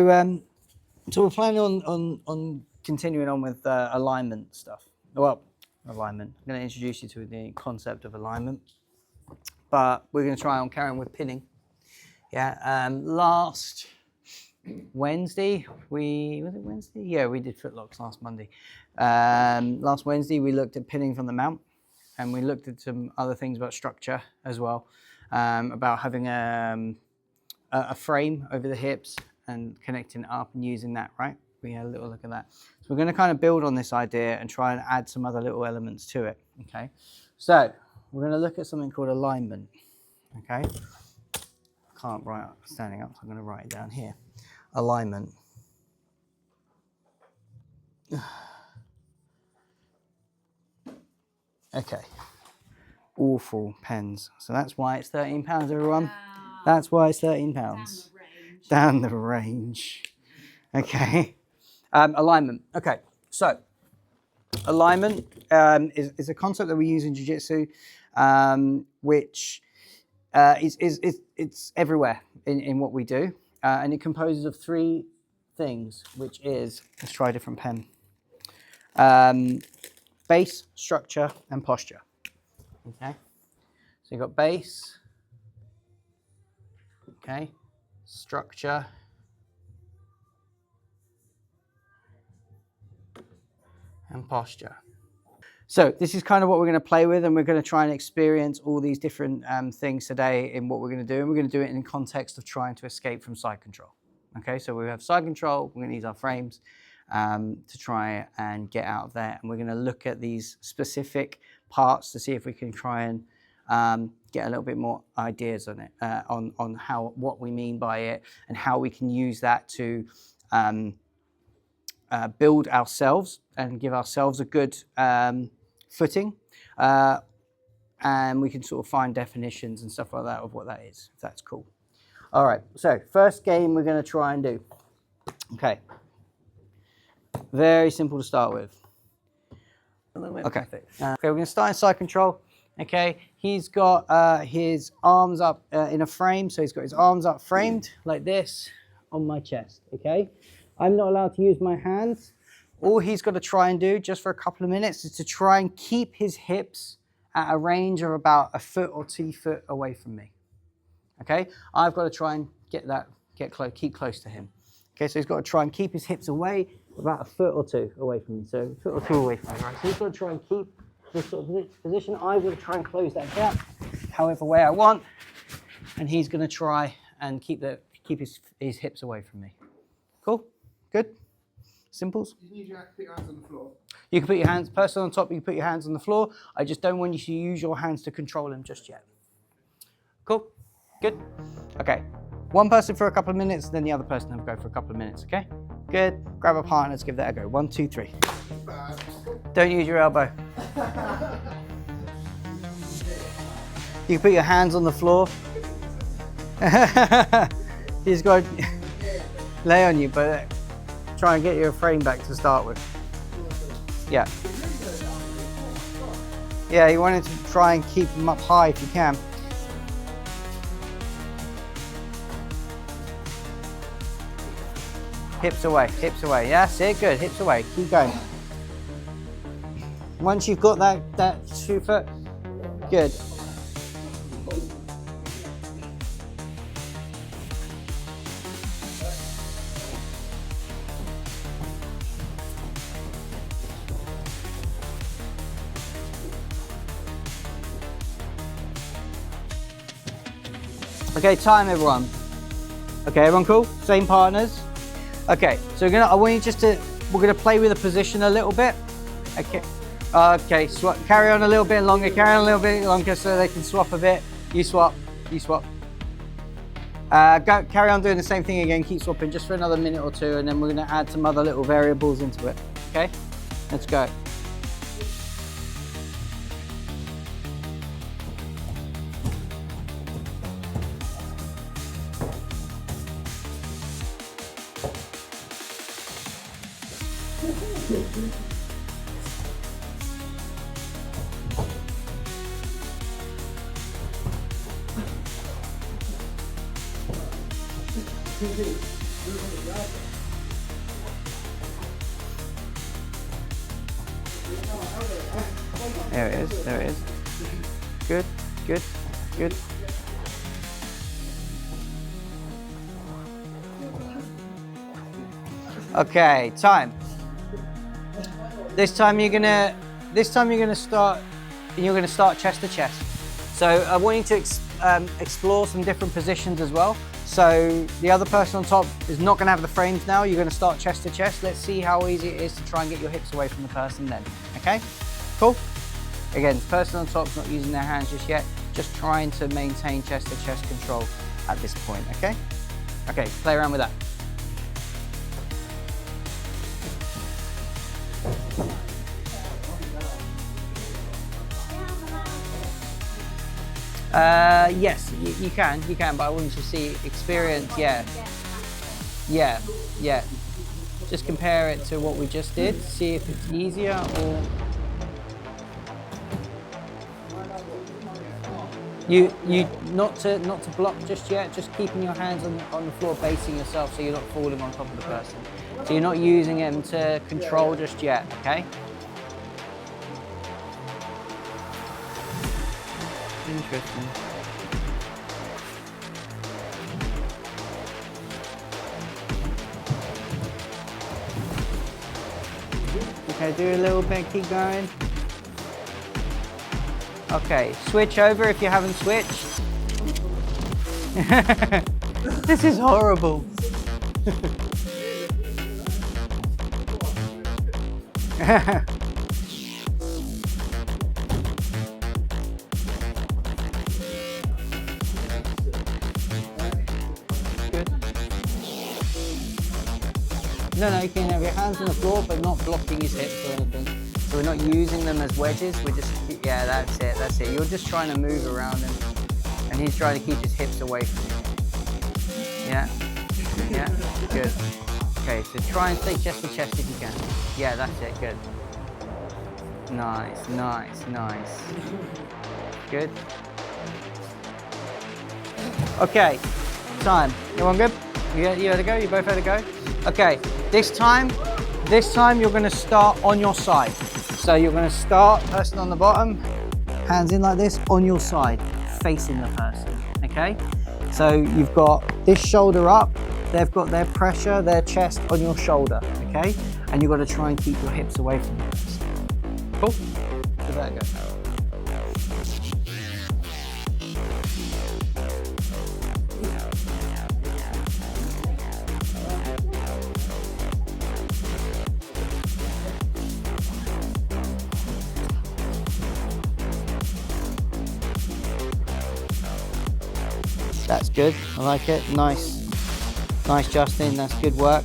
So we're planning on continuing on with alignment stuff. Well, alignment. I'm going to introduce you to the concept of alignment, but we're going to try on carrying with pinning. Yeah. Last Wednesday, was it Wednesday? Yeah, we did footlocks last Monday. Last Wednesday, we looked at pinning from the mount, and we looked at some other things about structure as well, about having a frame over the hips and connecting it up and using that, right? We had a little look at that. So we're going to kind of build on this idea and try and add some other little elements to it, okay? So we're going to look at something called alignment, okay? I can't write standing up, so I'm going to write it down here. Alignment. Okay. Awful pens. So that's why it's £13, everyone. Wow. That's why it's £13. Down the range. Okay. Alignment. Okay. So alignment is a concept that we use in jiu-jitsu, which it's everywhere in what we do, and it composes of three things, which is, let's try a different pen. Base, structure, and posture. Okay. So you've got base. Okay. Structure. And posture. So this is kind of what we're going to play with, and we're going to try and experience all these different things today in what we're going to do, and we're going to do it in the context of trying to escape from side control. Okay, so we have side control, we're going to use our frames to try and get out of there, and we're going to look at these specific parts to see if we can try and get a little bit more ideas on it, on what we mean by it, and how we can use that to build ourselves and give ourselves a good footing, and we can sort of find definitions and stuff like that of what that is, if that's cool. All right, so first game we're going to try and do. Okay, very simple to start with. Okay, we're going to start in side control. Okay, he's got his arms up in a frame, so he's got his arms up framed like this on my chest. Okay, I'm not allowed to use my hands. All he's got to try and do just for a couple of minutes is to try and keep his hips at a range of about a foot or 2 foot away from me. Okay, I've got to try and keep close to him. Okay, so he's got to try and keep his hips away about a foot or 2 away from me. So a foot or 2 away from me, right? So he's got to try and keep this sort of position. I've got to try and close that gap however way I want, and he's going to try and keep his hips away from me. Cool? Good? Simples? You need to put your hands on the floor. You can put your hands, person on top, you can put your hands on the floor. I just don't want you to use your hands to control him just yet. Cool? Good? Okay. One person for a couple of minutes, then the other person will go for a couple of minutes, okay? Good. Grab a partner, let's give that a go. 1, 2, 3. Don't use your elbow. You can put your hands on the floor. He's got to lay on you, but try and get your frame back to start with. Yeah. Yeah, you wanted to try and keep them up high if you can. Hips away, yeah, that's it, good, hips away, keep going. Once you've got that 2 foot, good. Okay, time everyone. Okay, everyone cool? Same partners. Okay, so we're gonna play with the position a little bit. Okay, carry on a little bit longer, so they can swap a bit. You swap. Carry on doing the same thing again, keep swapping just for another minute or 2, and then we're gonna add some other little variables into it. Okay, let's go. There it is, there it is. Good, good, good. Okay, time. This time you're gonna start chest to chest. So I want you to explore some different positions as well. So the other person on top is not gonna have the frames now. You're gonna start chest to chest. Let's see how easy it is to try and get your hips away from the person then. Okay, cool. Again, the person on top's not using their hands just yet. Just trying to maintain chest to chest control at this point. Okay. Okay, play around with that. Yes, you can, but I want you to see experience, yeah. Just compare it to what we just did, see if it's easier or... You not to block just yet, just keeping your hands on the floor, basing yourself so you're not falling on top of the person. So you're not using them to control just yet, okay? Interesting. Okay, do a little bit, keep going. Okay, switch over if you haven't switched. This is horrible. No, you can have your hands on the floor, but not blocking his hips or anything. So we're not using them as wedges, we're just, yeah, that's it. You're just trying to move around him, and he's trying to keep his hips away from you. Yeah, good. Okay, so try and stay chest to chest if you can. Yeah, that's it, good. Nice. Good. Okay, time. Everyone good? You ready to go? You both ready to go? Okay, this time you're gonna start on your side. So you're gonna start, person on the bottom, hands in like this, on your side, facing the person, okay? So you've got this shoulder up, they've got their pressure, their chest on your shoulder, okay? And you've got to try and keep your hips away from the person. Cool? Give that a go. That's good, I like it, nice Justin, that's good work.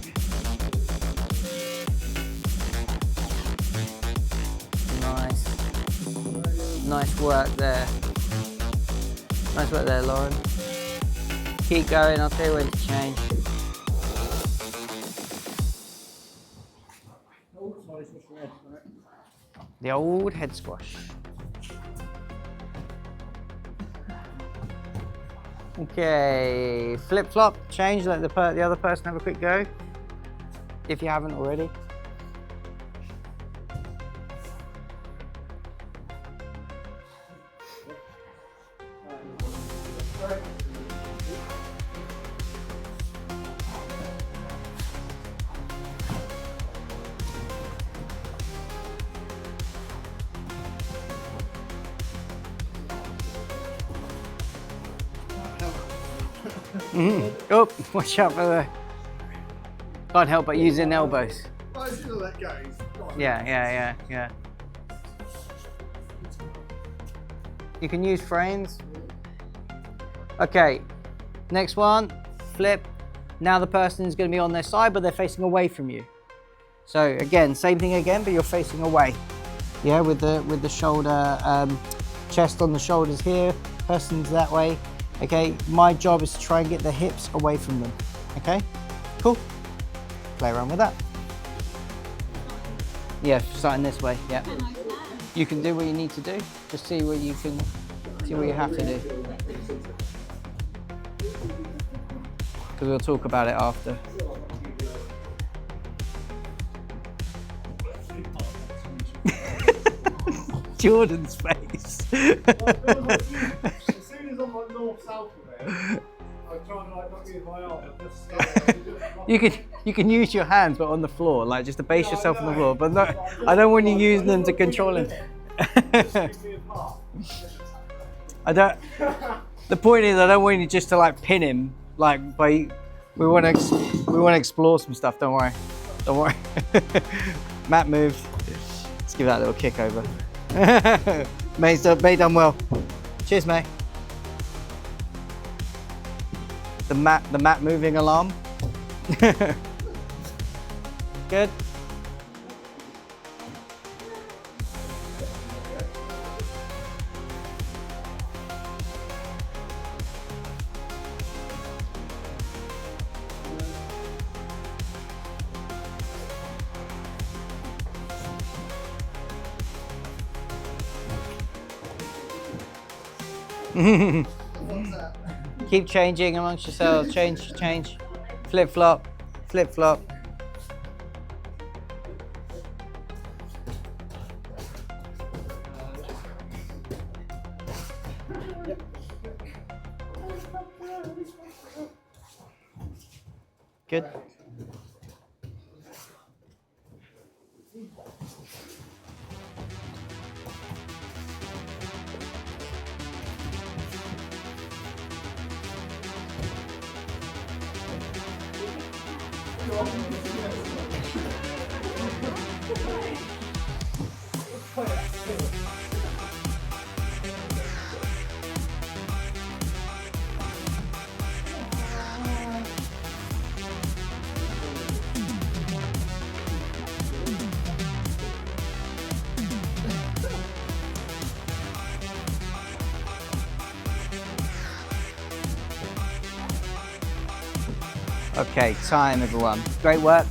Nice work there. Nice work there, Lauren. Keep going, I'll tell you when to change. The old head squash. Okay, flip-flop, change, let the other person have a quick go, if you haven't already. Oh, watch out for the... Can't help but using elbows. Yeah. You can use frames. Okay, next one, flip. Now the person is going to be on their side, but they're facing away from you. So again, same thing again, but you're facing away. Yeah, with the shoulder, chest on the shoulders here, person's that way. Okay, my job is to try and get the hips away from them. Okay, cool. Play around with that. Yeah, starting this way, yeah. You can do what you need to do. Just see what you have to do. Because we'll talk about it after. Jordan's face. As soon as I'm like north-south of it, I'm trying to like not use my arm. You can use your hands, but on the floor, like just to base yourself on the floor. But no, I don't want you using them to control him. I don't. The point is, I don't want you just to like pin him. Like, by we want to explore some stuff. Don't worry. Don't worry. Matt moved. Let's give that a little kick over. May's done well. Cheers, May. The mat moving alarm. Good. Keep changing amongst yourselves. Change. Flip flop. Good. Okay, time everyone. Great work.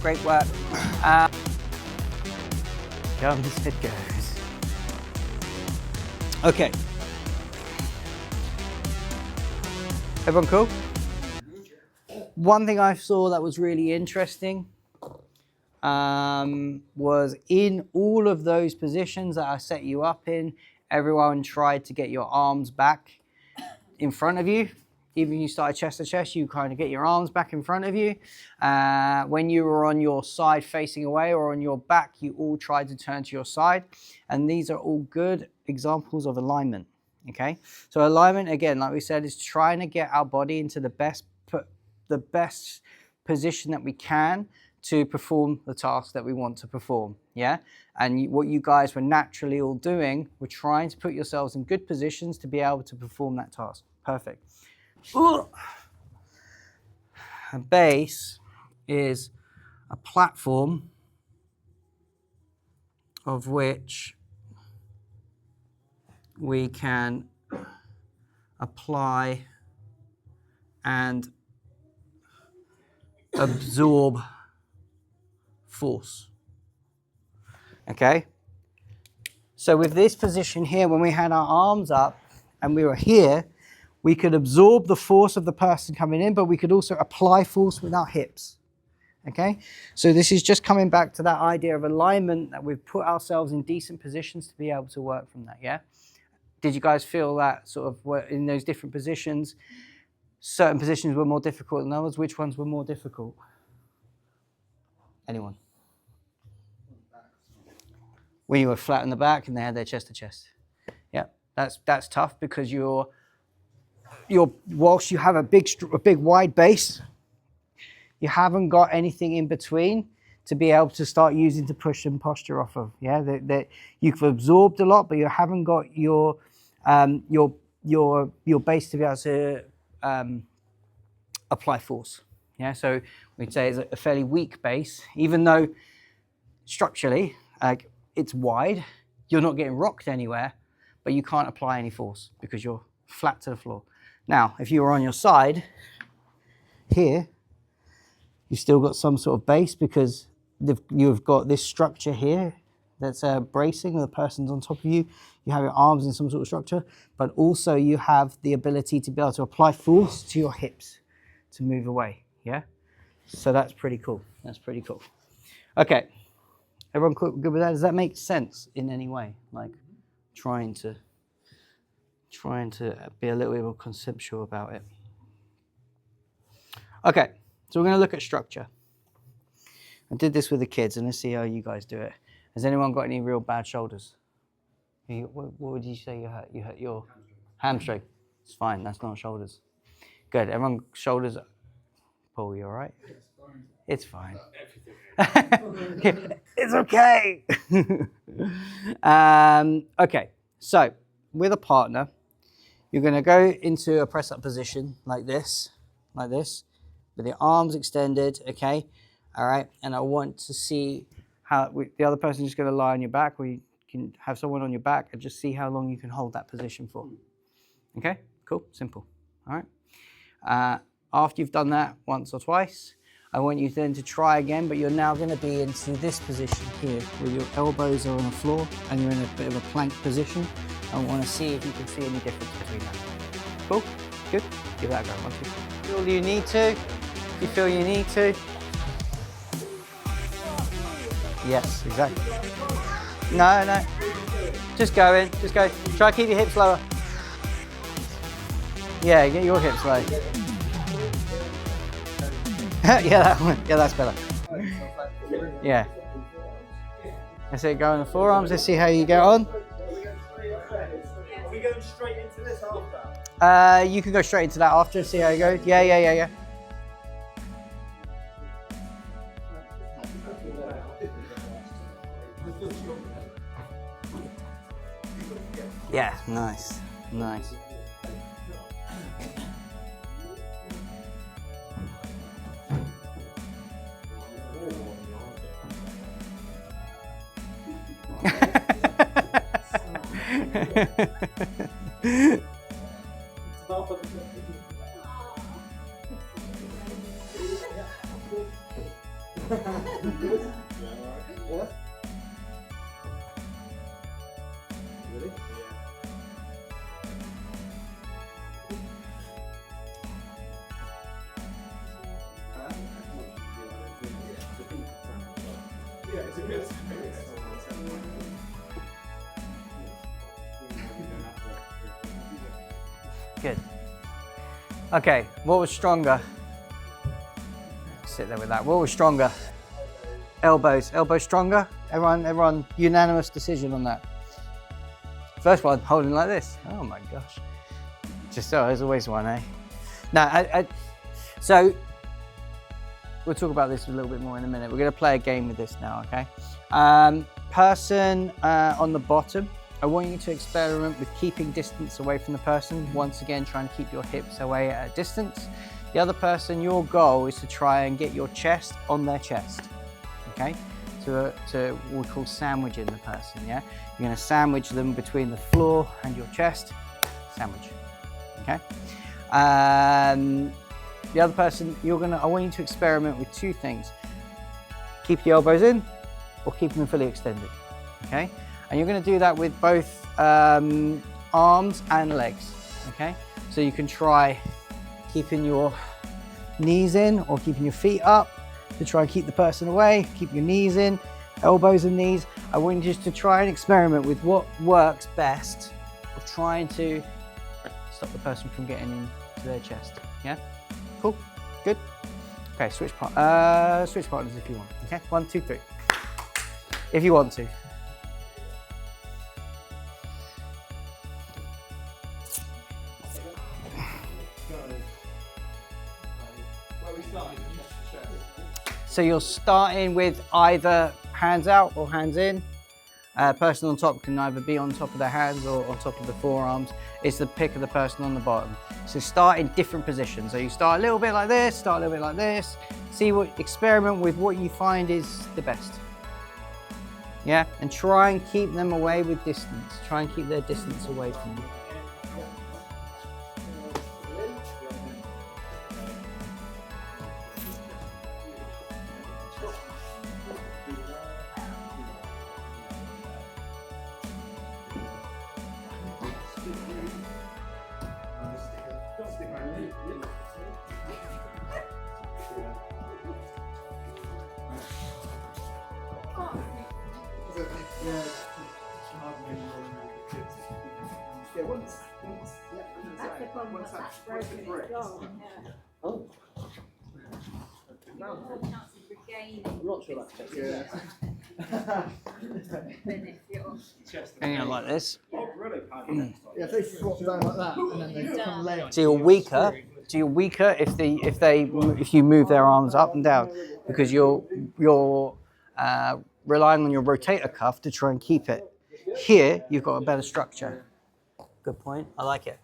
Guns, it goes. Okay. Everyone cool? One thing I saw that was really interesting was in all of those positions that I set you up in, everyone tried to get your arms back in front of you. Even when you started chest to chest, you kind of get your arms back in front of you. When you were on your side facing away or on your back, you all tried to turn to your side. And these are all good examples of alignment, okay? So alignment, again, like we said, is trying to get our body into the best position that we can to perform the task that we want to perform, yeah? And what you guys were naturally all doing, were trying to put yourselves in good positions to be able to perform that task. Perfect. A base is a platform of which we can apply and absorb force. Okay? So with this position here, when we had our arms up and we were here, we could absorb the force of the person coming in, but we could also apply force with our hips, okay? So this is just coming back to that idea of alignment, that we've put ourselves in decent positions to be able to work from that, yeah? Did you guys feel that sort of in those different positions, certain positions were more difficult than others? Which ones were more difficult? Anyone? When you were flat on the back and they had their chest to chest. Yeah, that's tough because whilst you have a big wide base, you haven't got anything in between to be able to start using to push and posture off of. Yeah, that you've absorbed a lot, but you haven't got your base to be able to apply force. Yeah, so we'd say it's a fairly weak base, even though structurally it's wide. You're not getting rocked anywhere, but you can't apply any force because you're flat to the floor. Now, if you were on your side here, you've still got some sort of base because you've got this structure here that's bracing, the person's on top of you. You have your arms in some sort of structure, but also you have the ability to be able to apply force to your hips to move away, yeah? So that's pretty cool. That's pretty cool. Okay, everyone good with that? Does that make sense in any way? Like, trying to be a little bit more conceptual about it. Okay, so we're going to look at structure. I did this with the kids, and let's see how you guys do it. Has anyone got any real bad shoulders? What would you say you hurt? You hurt your hamstring. It's fine. That's not shoulders. Good. Everyone, shoulders. Paul, you all right? It's fine. It's okay. Okay. So with a partner, you're going to go into a press-up position like this, with your arms extended. Okay. All right. And I want to see how the other person is going to lie on your back, or you can have someone on your back, and just see how long you can hold that position for. Okay. Cool. Simple. All right. After you've done that once or twice, I want you then to try again, but you're now going to be into this position here, where your elbows are on the floor and you're in a bit of a plank position. I want to see if you can see any difference between that. Cool? Good? Give that a go. 1, 2, 3. Feel you need to. If you feel you need to. Yes, exactly. No. Just go in. Just go. Try to keep your hips lower. Yeah, get your hips low. Yeah, that one. Yeah, that's better. Yeah. That's it. Go on the forearms. Let's see how you get on. Are we going straight into this after? You can go straight into that after. See how you go. Yeah. Yeah, nice. Good. Okay, what was stronger? Sit there with that. What was stronger? Elbows stronger? Everyone, unanimous decision on that. First one, holding like this. Oh my gosh. Just so, there's always one, eh? Now, so we'll talk about this a little bit more in a minute. We're going to play a game with this now, okay? Person on the bottom, I want you to experiment with keeping distance away from the person. Once again, trying to keep your hips away at a distance. The other person, your goal is to try and get your chest on their chest, okay? To what we call sandwiching the person, yeah? You're going to sandwich them between the floor and your chest. Sandwich, okay? The other person, I want you to experiment with two things. Keep the elbows in or keep them fully extended, okay? And you're going to do that with both arms and legs, okay? So you can try keeping your knees in or keeping your feet up to try and keep the person away. Keep your knees in, elbows and knees. I want you just to try and experiment with what works best of trying to stop the person from getting into their chest, yeah? Cool, good. Okay, switch partners if you want, okay? 1, 2, 3. If you want to. So you're starting with either hands out or hands in. Person on top can either be on top of their hands or on top of the forearms. It's the pick of the person on the bottom. So start in different positions. So you start a little bit like this, start a little bit like this. Experiment with what you find is the best. Yeah, and try and keep them away with distance. Try and keep their distance away from you. once, That's the problem, once that's once broken, it it's breaks. gone, yeah. Oh, More chance of regaining I'm not sure that's just than if you're Hang on like this. Oh, really? Yeah, if they swap down like that and then they come lay on So you're weaker. So you're weaker if you move their arms up and down, because you're relying on your rotator cuff to try and keep it. Here you've got a better structure. Good point. I like it.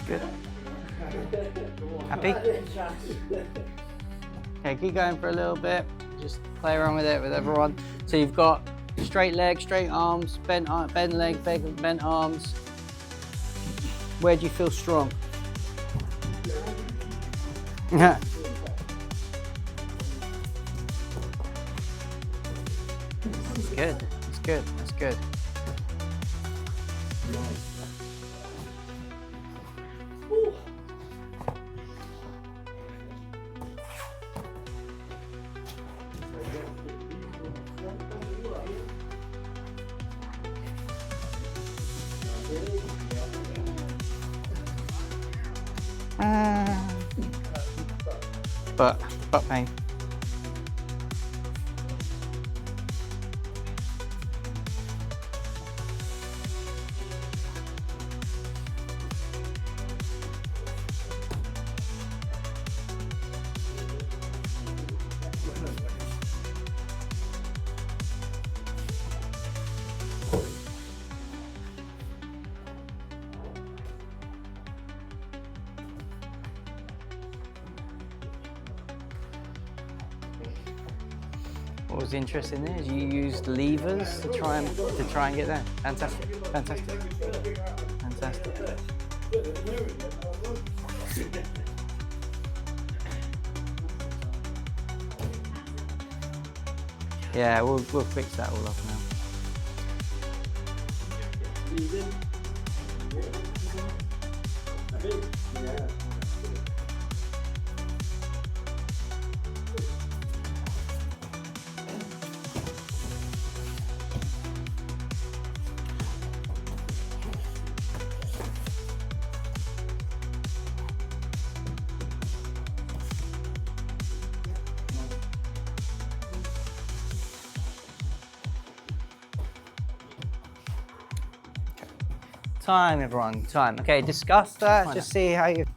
Good. Happy? Okay, keep going for a little bit. Just play around with it with everyone. So you've got straight leg, straight arms, bent leg, bent arms. Where do you feel strong? That's good. That's good. That's good. Butt pain. What was interesting there is you used levers to try and get that. Fantastic, fantastic, fantastic. Yeah, we'll fix that all up now. Time, everyone, time. Okay, discuss that. Just see how you.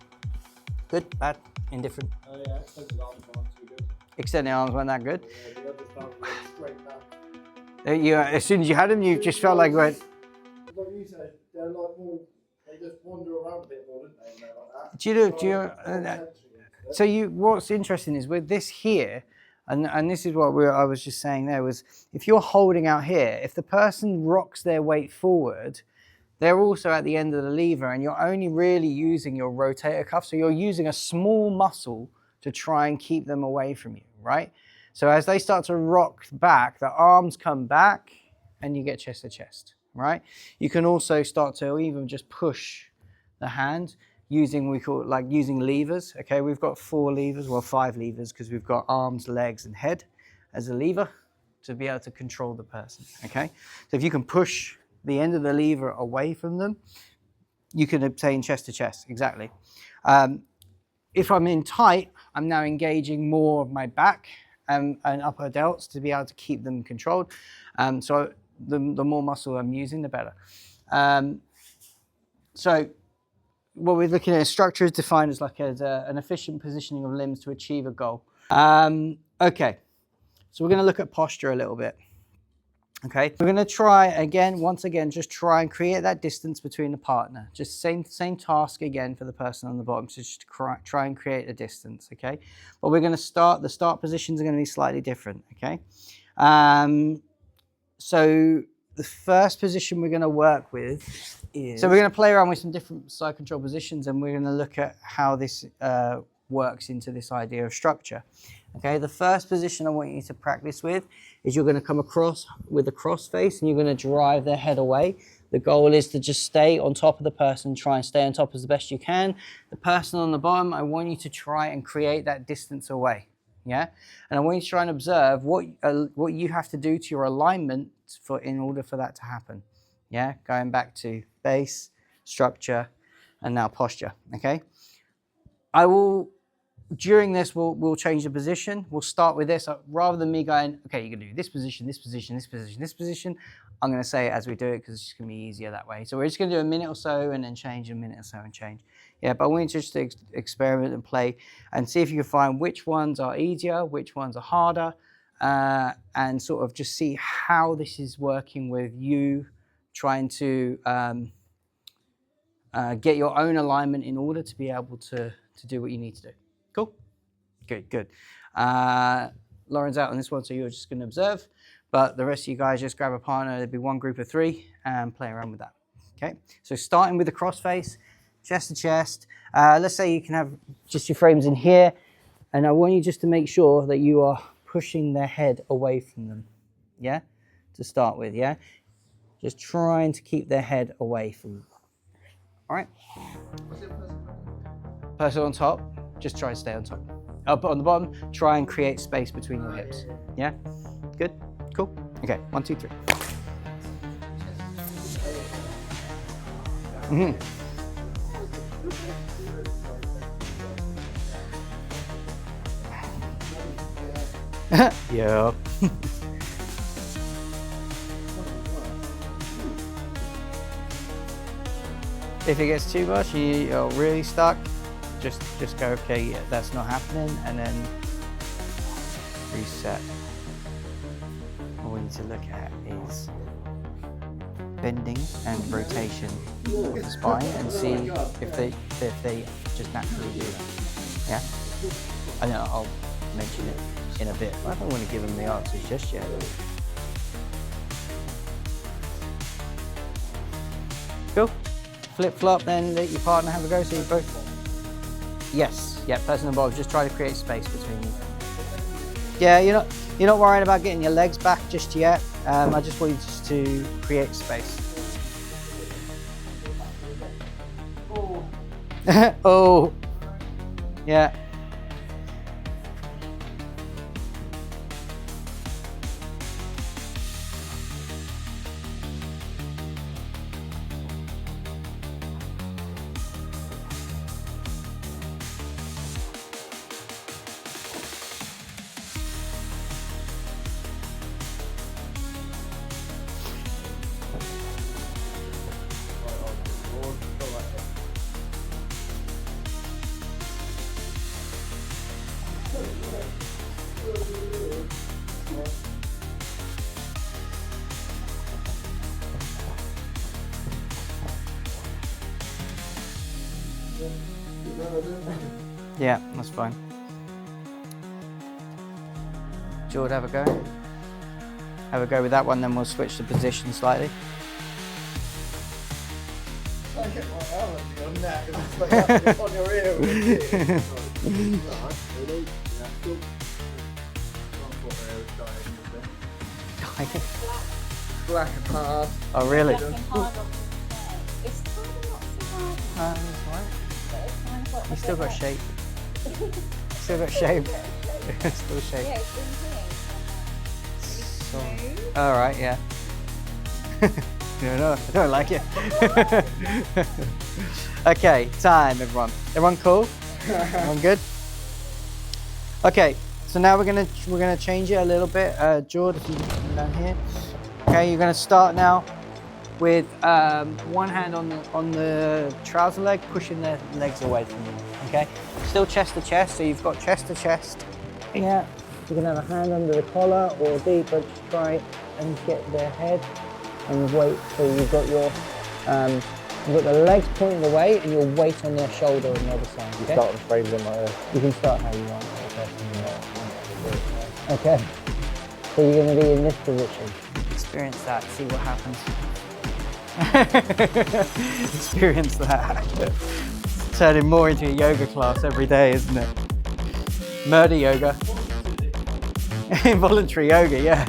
Good, bad, indifferent. Oh yeah, extended arms aren't too good. Extended arms weren't that good. Yeah, the other stuff went straight back. You, as soon as you had them, you just felt like you went. Like you said, they're like more, they just wander around a bit more, don't they? Like that. Do you? So what's interesting is with this here, and this is what I was just saying there was, if you're holding out here, if the person rocks their weight forward, they're also at the end of the lever, and you're only really using your rotator cuff. So you're using a small muscle to try and keep them away from you, right? So as they start to rock back, the arms come back and you get chest to chest, right? You can also start to even just push the hand using, we call it like using levers. Okay, we've got 4 levers, well 5 levers, because we've got arms, legs, and head as a lever. to be able to control the person, okay? So if you can push the end of the lever away from them, you can obtain chest to chest, exactly. If I'm in tight, I'm now engaging more of my back and upper delts to be able to keep them controlled. So the more muscle I'm using, the better. So what we're looking at, structure is defined as like an efficient positioning of limbs to achieve a goal. Okay, so we're going to look at posture a little bit. Okay, we're going to try again, once again, just try and create that distance between the partner. Just same task again for the person on the bottom. So just try and create a distance. Okay, but we're going to the start positions are going to be slightly different. Okay, so the first position we're going to work with is, so we're going to play around with some different side control positions, and we're going to look at how this works into this idea of structure. Okay, the first position I want you to practice with is you're going to come across with a cross face and you're going to drive their head away. The goal is to just stay on top of the person, try and stay on top as best you can. The person on the bottom, I want you to try and create that distance away. Yeah, and I want you to try and observe what you have to do to your alignment in order for that to happen. Yeah, going back to base, structure, and now posture. Okay, during this, we'll change the position. We'll start with this. Rather than me going, okay, you're going to do this position, this position, this position, this position, I'm going to say it as we do it because it's just going to be easier that way. So we're just going to do a minute or so and then change, a minute or so and change. Yeah, but I want you just to experiment and play and see if you can find which ones are easier, which ones are harder, and sort of just see how this is working with you trying to get your own alignment in order to be able to do what you need to do. Cool? Good. Lauren's out on this one, so you're just going to observe. But the rest of you guys just grab a partner. There'll be one group of 3 and play around with that. Okay? So starting with the cross face, chest to chest. Let's say you can have just your frames in here. And I want you just to make sure that you are pushing their head away from them. Yeah? To start with, yeah? Just trying to keep their head away from them. All right? Person on top. Just try and stay on top. But on the bottom, try and create space between your hips. Yeah? Good? Cool? Okay, 1, 2, 3. Yeah. If it gets too much, you're really stuck, just go, okay, yeah, that's not happening, and then reset. What we need to look at is bending and rotation of the spine and see if they just naturally do that. Yeah? I know I'll mention it in a bit. I don't want to give them the answers just yet. Cool. Flip flop, then let your partner have a go. So you both. Yes. Yeah. Person above. Just try to create space between you. Yeah. You're not worrying about getting your legs back just yet. I just want you just to create space. Oh. Yeah. Yeah, that's fine. George, have a go. Have a go with that one, then we'll switch the position slightly. I get my arm on that because it's like on your ear. Black and hard. Oh, really? Black and hard on the chair. It's kind of not so hard. That's right. But it's kind of got You still got shape. Still got shape. Still shape. Yeah, it's been here. All right, yeah. No, I don't like it. Okay, time, everyone. Everyone cool? Everyone good? Okay, so now we're gonna change it a little bit. George, if you can come down here. Okay, you're gonna start now with one hand on the trouser leg, pushing the legs away from you. Okay, still chest to chest, so you've got chest to chest. Yeah, you can have a hand under the collar or deeper. Just try and get their head and wait. So you've got your you've got the legs pointing away and your weight on their shoulder on the other side. Okay? Start and frame them like this. You can start how you want. Okay. So you're going to be in this position. Experience that. See what happens. Experience that. It's turning more into a yoga class every day, isn't it? Murder yoga. Involuntary yoga, yeah.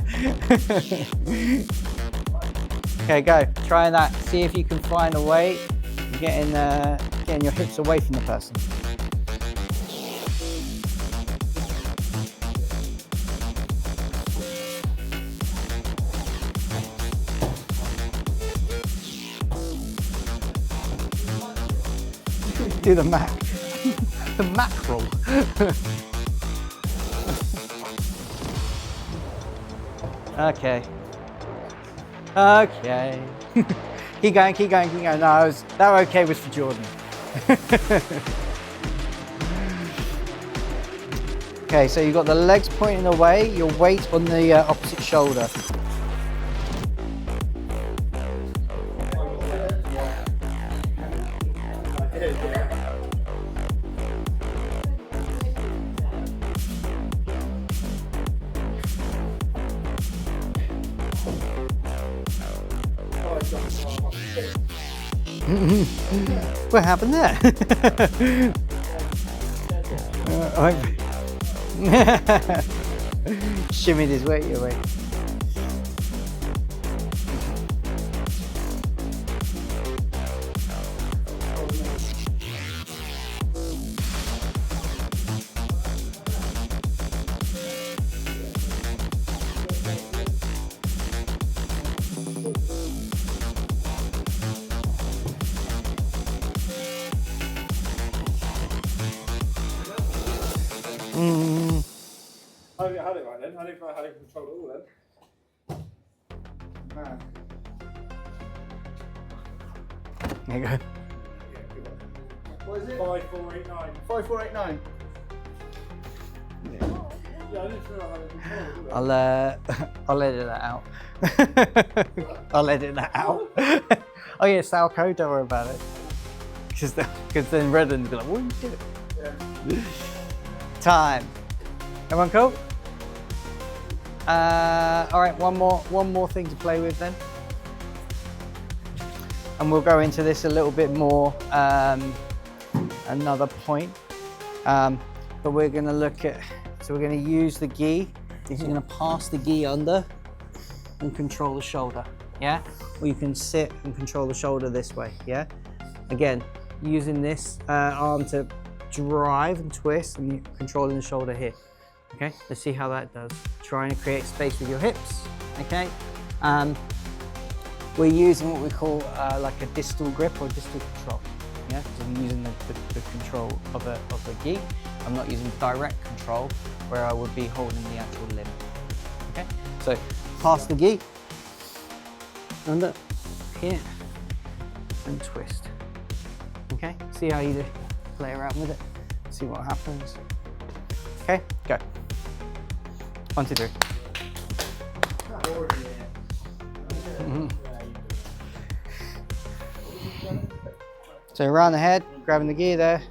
Okay, go. Try that. See if you can find a way getting your hips away from the person. Do the Mac. The mackerel. Okay. Okay. Keep going, keep going, keep going. No, that okay was for Jordan. Okay, so you've got the legs pointing away, your weight on the opposite shoulder. What happened there? Shimmied his weight away. I had it right then. I didn't know how to control it all then. Man. There you go. What is it? 5489. 5489. Yeah, I didn't know how to control it all. I'll edit that out. I'll edit that out. Oh yeah, Sal code, don't worry about it. Because then Redden's be like, what are you doing? Yeah. Time. Everyone cool? All right, one more thing to play with then. And we'll go into this a little bit more, another point. But we're gonna look at, so we're gonna use the gi. You're gonna pass the gi under and control the shoulder, yeah? Or you can sit and control the shoulder this way, yeah? Again, using this arm to drive and twist and you're controlling the shoulder here. Okay, let's see how that does. Trying to create space with your hips, okay? We're using what we call like a distal grip or distal control, yeah? So I'm using the control of a gi. I'm not using direct control where I would be holding the actual limb, okay? So pass the gi, under, here, and twist, okay? See how you do, play around with it, see what happens. Okay, go. 1, 2, 3. So around the head, grabbing the gear there.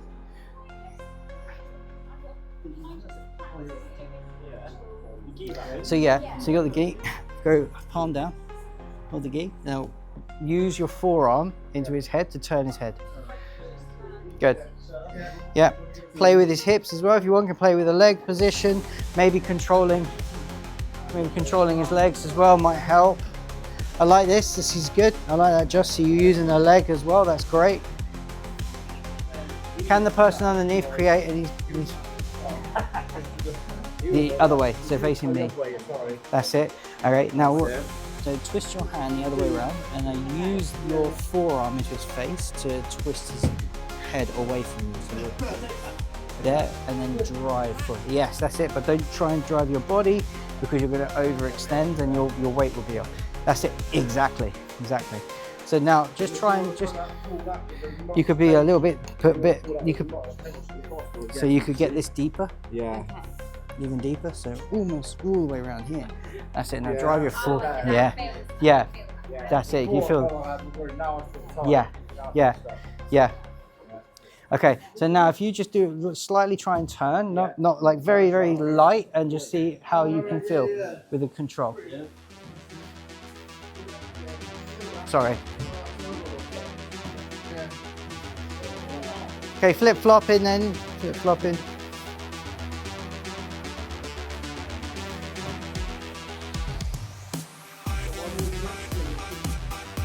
So yeah, so you got the gi, go palm down, hold the gi. Now use your forearm into his head to turn his head. Good. Yeah, play with his hips as well. If you want, you can play with the leg position, maybe controlling his legs as well might help. I like this. This is good. I like that. Just so you're using the leg as well. That's great. Can the person underneath create any? The other way, so facing me. That's it. All right, now so twist your hand the other way around, and then use your forearm into his face to twist his head away from you. So look there, and then drive forward. Yes, that's it. But don't try and drive your body because you're going to overextend and your weight will be up. That's it. Exactly. So now just try and you could be a little bit, so you could get this deeper. Yeah. Even deeper, so almost all the way around here. That's it. Now drive your full. Yeah. That's it. You feel. Yeah. Okay. So now, if you just do slightly, try and turn, not like very, very light, and just see how you can feel with the control. Sorry. Okay, flip flopping then. Flip flopping.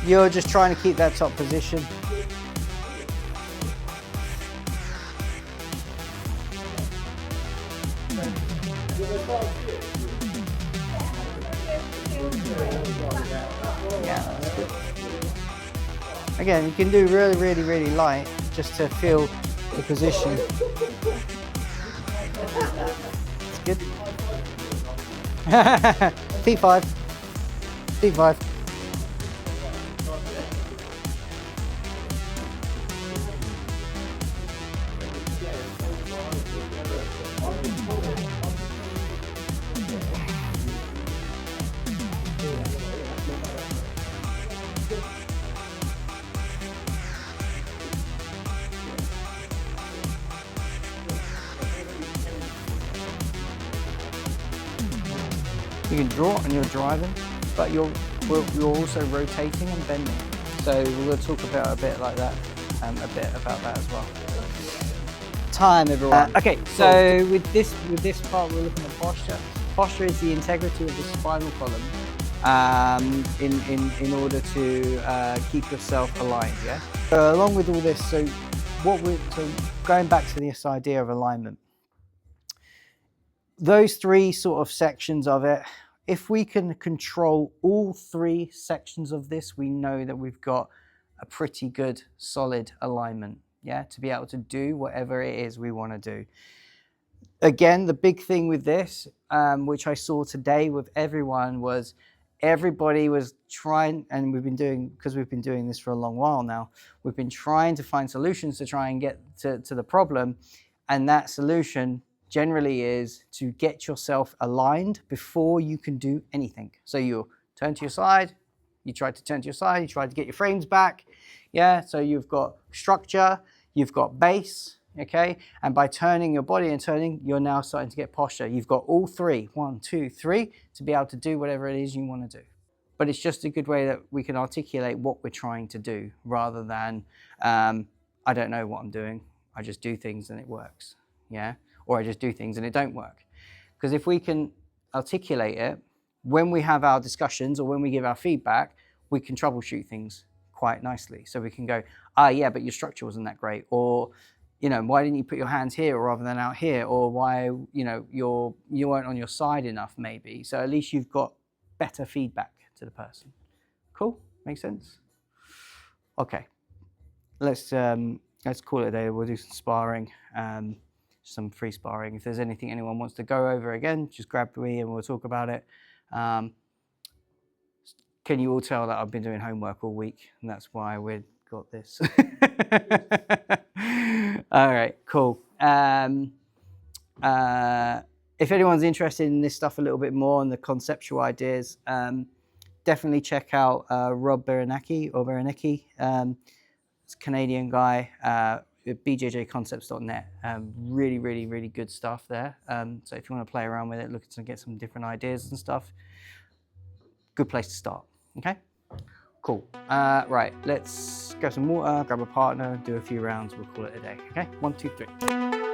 You're just trying to keep that top position. Yeah, that's good. Again, you can do really, really, really light just to feel the position. It's good. T5. T5. You can draw and you're driving, but you're also rotating and bending. So we'll talk about a bit like that, a bit about that as well. Time, everyone. Okay, so with this part, we're looking at posture. Posture is the integrity of the spinal column in order to keep yourself aligned. Yeah. So along with all this, so going back to this idea of alignment. Those three sort of sections of it, if we can control all three sections of this, we know that we've got a pretty good, solid alignment, yeah, to be able to do whatever it is we want to do. Again, the big thing with this, which I saw today with everyone, was everybody was trying, and because we've been doing this for a long while now, we've been trying to find solutions to try and get to the problem, and that solution generally is to get yourself aligned before you can do anything. So you turn to your side, you try to turn to your side, you try to get your frames back. Yeah, so you've got structure, you've got base, okay? And by turning your body and turning, you're now starting to get posture. You've got all three, 1, 2, 3, to be able to do whatever it is you want to do. But it's just a good way that we can articulate what we're trying to do rather than, I don't know what I'm doing, I just do things and it works, yeah? Or I just do things and it don't work. Because if we can articulate it, when we have our discussions or when we give our feedback, we can troubleshoot things quite nicely. So we can go, yeah, but your structure wasn't that great. Or, why didn't you put your hands here rather than out here? Or why, you weren't on your side enough maybe. So at least you've got better feedback to the person. Cool, makes sense? Okay, let's call it a day. We'll do some sparring. Some free sparring. If there's anything anyone wants to go over again, just grab me and we'll talk about it. Can you all tell that I've been doing homework all week and that's why we've got this? All right, cool. If anyone's interested in this stuff a little bit more and the conceptual ideas, definitely check out Rob Berenecki. It's a Canadian guy. bjjconcepts.net. Really, really, really good stuff there. So if you want to play around with it, looking to get some different ideas and stuff, good place to start. Okay, cool. Right, let's grab some water, grab a partner, do a few rounds. We'll call it a day. Okay, 1, 2, 3.